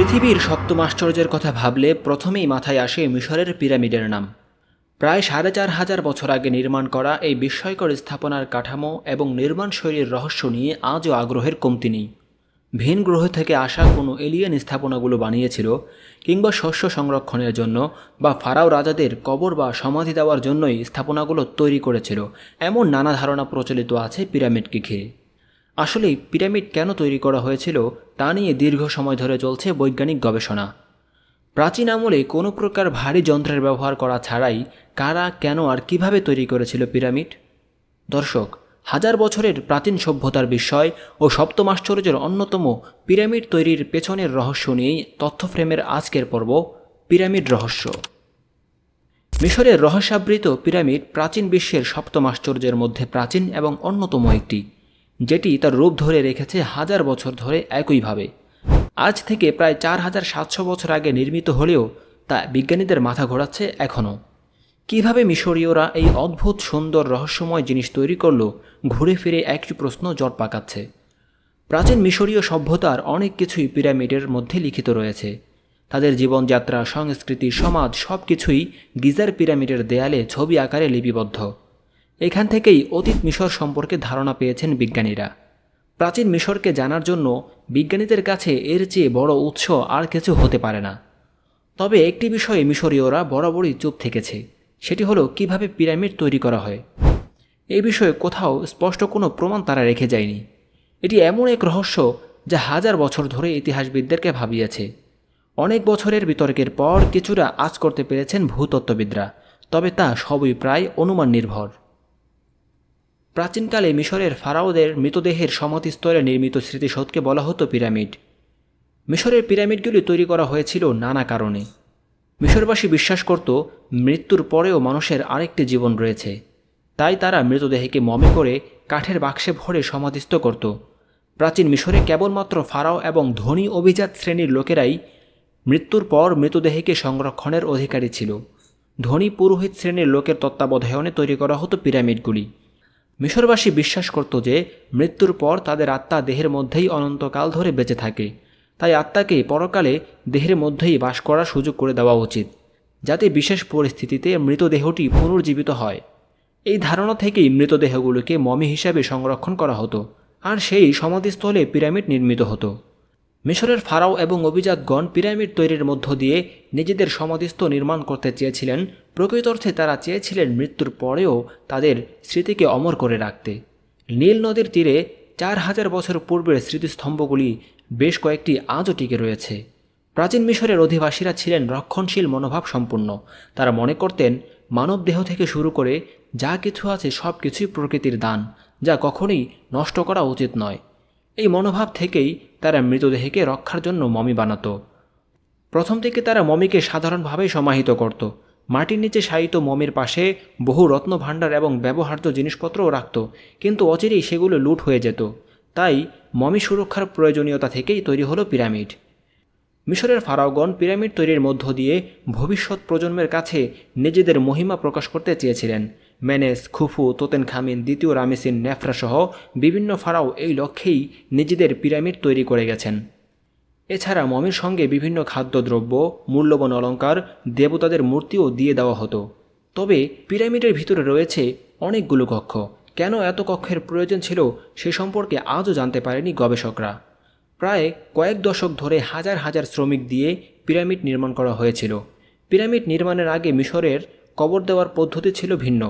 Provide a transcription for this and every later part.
পৃথিবীর সপ্তম আশ্চর্যের কথা ভাবলে প্রথমেই মাথায় আসে মিশরের পিরামিডের নাম। প্রায় ৪,৫০০ বছর আগে নির্মাণ করা এই বিস্ময়কর স্থাপনার কাঠামো এবং নির্মাণ শৈলীর রহস্য নিয়ে আজও আগ্রহের কমতি নেই। ভিন গ্রহ থেকে আসা কোনো এলিয়েন স্থাপনাগুলো বানিয়েছিল, কিংবা শস্য সংরক্ষণের জন্য বা ফারাও রাজাদের কবর বা সমাধি দেওয়ার জন্যই স্থাপনাগুলো তৈরি করেছিল, এমন নানা ধারণা প্রচলিত আছে পিরামিডকে ঘিরে। আসলে পিরামিড কেন তৈরি করা হয়েছিল তা নিয়ে দীর্ঘ সময় ধরে চলছে বৈজ্ঞানিক গবেষণা। প্রাচীন আমলে কোনো প্রকার ভারী যন্ত্রের ব্যবহার করা ছাড়াই কারা, কেন আর কিভাবে তৈরি করেছিল পিরামিড? দর্শক, হাজার বছরের প্রাচীন সভ্যতার বিস্ময় ও সপ্তম আশ্চর্যের অন্যতম পিরামিড তৈরির পেছনের রহস্য নিয়েই তথ্য ফ্রেমের আজকের পর্ব, পিরামিড রহস্য। মিশরের রহস্যাবৃত পিরামিড প্রাচীন বিশ্বের সপ্তম আশ্চর্যের মধ্যে প্রাচীন এবং অন্যতম একটি, যেটি তার রূপ ধরে রেখেছে হাজার বছর ধরে একইভাবে। আজ থেকে প্রায় ৪,৭০০ বছর আগে নির্মিত হলেও তা বিজ্ঞানীদের মাথা ঘোরাচ্ছে এখনও। কিভাবে মিশরীয়রা এই অদ্ভুত সুন্দর রহস্যময় জিনিস তৈরি করল, ঘুরে ফিরে একটি প্রশ্ন জট পাকাচ্ছে। প্রাচীন মিশরীয় সভ্যতার অনেক কিছুই পিরামিডের মধ্যে লিখিত রয়েছে। তাদের জীবনযাত্রা, সংস্কৃতি, সমাজ সব কিছুই গিজার পিরামিডের দেয়ালে ছবি আকারে লিপিবদ্ধ। এখান থেকেই অতীত মিশর সম্পর্কে ধারণা পেয়েছেন বিজ্ঞানীরা। প্রাচীন মিশরকে জানার জন্য বিজ্ঞানীদের কাছে এর চেয়ে বড় উৎস আর কিছু হতে পারে না। তবে একটি বিষয়ে মিশরীয়রা বরাবরই চুপ থেকেছে, সেটি হলো কিভাবে পিরামিড তৈরি করা হয়। এই বিষয়ে কোথাও স্পষ্ট কোনো প্রমাণ তারা রেখে যায়নি। এটি এমন এক রহস্য যা হাজার বছর ধরে ইতিহাসবিদদেরকে ভাবিয়েছে। অনেক বছরের বিতর্কের পর কিছুটা আঁচ করতে পেরেছেন ভূতত্ত্ববিদরা, তবে তা সবই প্রায় অনুমান নির্ভর। প্রাচীনকালে মিশরের ফারাওদের মৃতদেহের সমাধিস্থলে নির্মিত স্মৃতিসৌধকে বলা হতো পিরামিড। মিশরের পিরামিডগুলি তৈরি করা হয়েছিল নানা কারণে। মিশরবাসী বিশ্বাস করত মৃত্যুর পরেও মানুষের আরেকটি জীবন রয়েছে, তাই তারা মৃতদেহকে মমি করে কাঠের বাক্সে ভরে সমাধিস্থ করত। প্রাচীন মিশরে কেবলমাত্র ফারাও এবং ধনী অভিজাত শ্রেণীর লোকেরাই মৃত্যুর পর মৃতদেহকে সংরক্ষণের অধিকারী ছিল। ধনী পুরোহিত শ্রেণীর লোকের তত্ত্বাবধানে তৈরি করা হতো পিরামিডগুলি। মিশরবাসী বিশ্বাস করত যে মৃত্যুর পর তাদের আত্মা দেহের মধ্যেই অনন্তকাল ধরে বেঁচে থাকে, তাই আত্মাকে পরকালে দেহের মধ্যেই বাস করার সুযোগ করে দেওয়া উচিত, যাতে বিশেষ পরিস্থিতিতে মৃতদেহটি পুনর্জীবিত হয়। এই ধারণা থেকেই মৃতদেহগুলোকে মমি হিসাবে সংরক্ষণ করা হতো, আর সেই সমাধিস্থলে পিরামিড নির্মিত হতো। মিশরের ফারাও এবং অভিজাতগণ পিরামিড তৈরির মধ্য দিয়ে নিজেদের সমাধিস্থ নির্মাণ করতে চেয়েছিলেন। প্রকৃত অর্থে তারা চেয়েছিলেন মৃত্যুর পরেও তাদের স্মৃতিকে অমর করে রাখতে। নীল নদীর তীরে ৪,০০০ বছর পূর্বের স্মৃতিস্তম্ভগুলি বেশ কয়েকটি আজও টিকে রয়েছে। প্রাচীন মিশরের অধিবাসীরা ছিলেন রক্ষণশীল মনোভাব সম্পন্ন। তারা মনে করতেন মানবদেহ থেকে শুরু করে যা কিছু আছে সব কিছুই প্রকৃতির দান, যা কখনোই নষ্ট করা উচিত নয়। এই মনোভাব থেকেই তারা মৃতদেহকে রক্ষার জন্য মমি বানাত। প্রথম থেকে তারা মমিকে সাধারণভাবেই সমাহিত করত। মাটির নিচে শায়িত মমির পাশে বহু রত্নভাণ্ডার এবং ব্যবহার্য জিনিসপত্রও রাখত, কিন্তু অচিরেই সেগুলো লুট হয়ে যেত। তাই মমি সুরক্ষার প্রয়োজনীয়তা থেকেই তৈরি হলো পিরামিড। মিশরের ফারাওগণ পিরামিড তৈরির মধ্য দিয়ে ভবিষ্যৎ প্রজন্মের কাছে নিজেদের মহিমা প্রকাশ করতে চেয়েছিলেন। মেনেস, খুফু, তোতেনখামিন, দ্বিতীয় রামেসিন, নেফরা সহ বিভিন্ন ফারাও এই লক্ষ্যেই নিজেদের পিরামিড তৈরি করে গেছেন। এছাড়া মমির সঙ্গে বিভিন্ন খাদ্যদ্রব্য, মূল্যবান অলঙ্কার, দেবতাদের মূর্তিও দিয়ে দেওয়া হতো। তবে পিরামিডের ভিতরে রয়েছে অনেকগুলো কক্ষ। কেন এত কক্ষের প্রয়োজন ছিল সে সম্পর্কে আজও জানতে পারেনি গবেষকরা। প্রায় কয়েক দশক ধরে হাজার হাজার শ্রমিক দিয়ে পিরামিড নির্মাণ করা হয়েছিল। পিরামিড নির্মাণের আগে মিশরের কবর দেওয়ার পদ্ধতি ছিল ভিন্ন।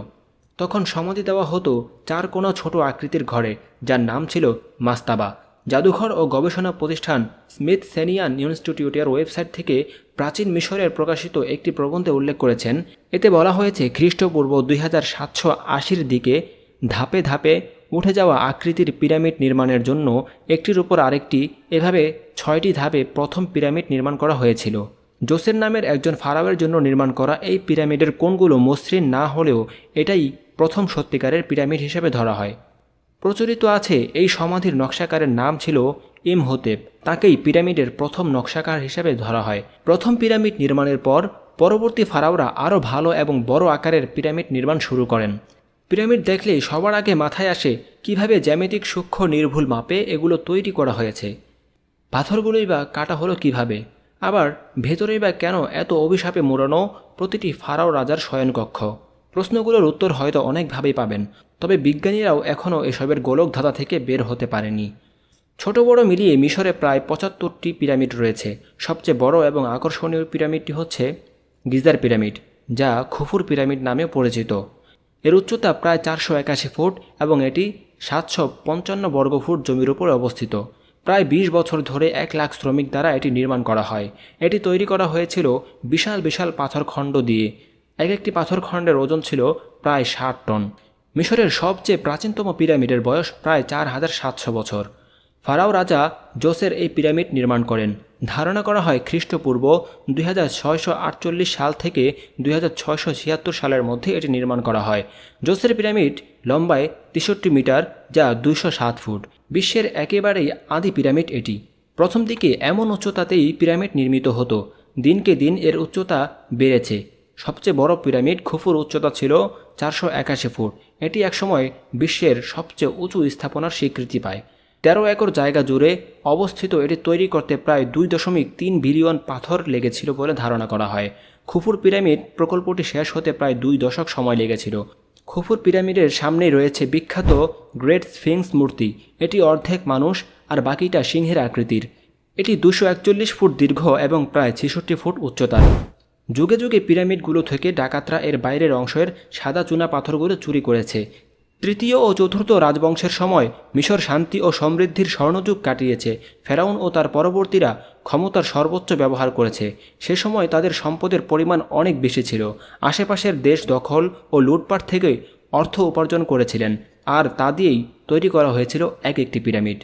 তখন সমাধি দেওয়া হতো চারকোনা ছোট আকৃতির ঘরে, যার নাম ছিল মাস্তাবা। জাদুঘর ও গবেষণা প্রতিষ্ঠান স্মিথসোনিয়ান ইনস্টিটিউটের ওয়েবসাইট থেকে প্রাচীন মিশরের প্রকাশিত একটি প্রবন্ধে উল্লেখ করেছেন। এতে বলা হয়েছে খ্রিস্টপূর্ব 2780 দিকে ধাপে ধাপে উঠে যাওয়া আকৃতির পিরামিড নির্মাণের জন্য একটির উপর আরেকটি, এভাবে 6টি ধাপে প্রথম পিরামিড নির্মাণ করা হয়েছিল। জোসের নামের একজন ফারাওয়ের জন্য নির্মাণ করা এই পিরামিডের কোণগুলো মসৃণ না হলেও এটাই প্রথম সত্যিকারের পিরামিড হিসেবে ধরা হয়। প্রচলিত আছে এই সমাধির নকশাকারের নাম ছিল ইমহোতেপ। তাকেই পিরামিডের প্রথম নকশাকার হিসেবে ধরা হয়। প্রথম পিরামিড নির্মাণের পর পরবর্তী ফারাওরা আরও ভালো এবং বড় আকারের পিরামিড নির্মাণ শুরু করেন। পিরামিড দেখলেই সবার আগে মাথায় আসে কিভাবে জ্যামিতিক সূক্ষ্ম নির্ভুল মাপে এগুলো তৈরি করা হয়েছে। পাথরগুলোই বা কাটা হলো কিভাবে? আবার ভেতরেই বা কেন এত অভিশাপে মোড়ানো প্রতিটি ফারাও রাজার শয়নকক্ষ? প্রশ্নগুলোর উত্তর হয়তো অনেকভাবেই পাবেন, তবে বিজ্ঞানীরাও এখনও এসবের গোলকধাঁধা থেকে বের হতে পারেনি। ছোট বড় মিলিয়ে মিশরে প্রায় ৭৫টি পিরামিড রয়েছে। সবচেয়ে বড় এবং আকর্ষণীয় পিরামিডটি হচ্ছে গিজার পিরামিড, যা খুফুর পিরামিড নামেও পরিচিত। এর উচ্চতা প্রায় ৪৮১ ফুট এবং এটি ৭৫৫ বর্গফুট জমির উপরে অবস্থিত। প্রায় ২০ বছর ধরে ১,০০,০০০ শ্রমিক দ্বারা এটি নির্মাণ করা হয়। এটি তৈরি করা হয়েছিল বিশাল বিশাল পাথরখণ্ড দিয়ে। এক একটি পাথরখণ্ডের ওজন ছিল প্রায় ৬০ টন। মিশরের সবচেয়ে প্রাচীনতম পিরামিডের বয়স প্রায় ৪,৭০০ বছর। ফারাও রাজা জোসের এই পিরামিড নির্মাণ করেন। ধারণা করা হয় খ্রিস্টপূর্ব ২৬৪৮ সাল থেকে ২৬৭৬ সালের মধ্যে এটি নির্মাণ করা হয়। জোসের পিরামিড লম্বায় ৬৩ মিটার, যা ২০৭ ফুট। বিশ্বের একেবারেই আদি পিরামিড এটি। প্রথম দিকে এমন উচ্চতাতেই পিরামিড নির্মিত হতো। দিনকে দিন এর উচ্চতা বেড়েছে। সবচেয়ে বড় পিরামিড খুফুর উচ্চতা ছিল ৪৮১ ফুট। এটি একসময় বিশ্বের সবচেয়ে উঁচু স্থাপনার স্বীকৃতি পায়। ১৩ একর জায়গা জুড়ে অবস্থিত এটি তৈরি করতে প্রায় ২.৩ বিলিয়ন পাথর লেগেছিল বলে ধারণা করা হয়। খুফুর পিরামিড প্রকল্পটি শেষ হতে প্রায় ২ দশক সময় লেগেছিল। খুফুর পিরামিডের সামনেই রয়েছে বিখ্যাত গ্রেট স্ফিংস মূর্তি। এটি অর্ধেক মানুষ আর বাকিটা সিংহের আকৃতির। এটি ২৪১ ফুট দীর্ঘ এবং প্রায় ৬৬ ফুট উচ্চতার। যুগে যুগে পিরামিডগুলো থেকে ডাকাতরা এর বাইরের অংশের সাদা চুনা পাথরগুলো চুরি করেছে। তৃতীয় ও চতুর্থ রাজবংশের সময় মিশর শান্তি ও সমৃদ্ধির স্বর্ণযুগ কাটিয়েছে। ফেরাউন ও তার পরবর্তীরা ক্ষমতার সর্বোচ্চ ব্যবহার করেছে। সে সময় তাদের সম্পদের পরিমাণ অনেক বেশি ছিল। আশেপাশের দেশ দখল ও লুটপাট থেকে অর্থ উপার্জন করেছিলেন, আর তা দিয়েই তৈরি করা হয়েছিল এক একটি পিরামিড।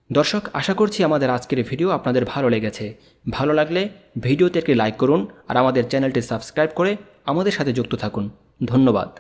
দর্শক, আশা করছি আমাদের আজকের ভিডিও আপনাদের ভালো লেগেছে। ভালো লাগলে ভিডিওতে একটি লাইক করুন আর আমাদের চ্যানেলটি সাবস্ক্রাইব করে আমাদের সাথে যুক্ত থাকুন। ধন্যবাদ।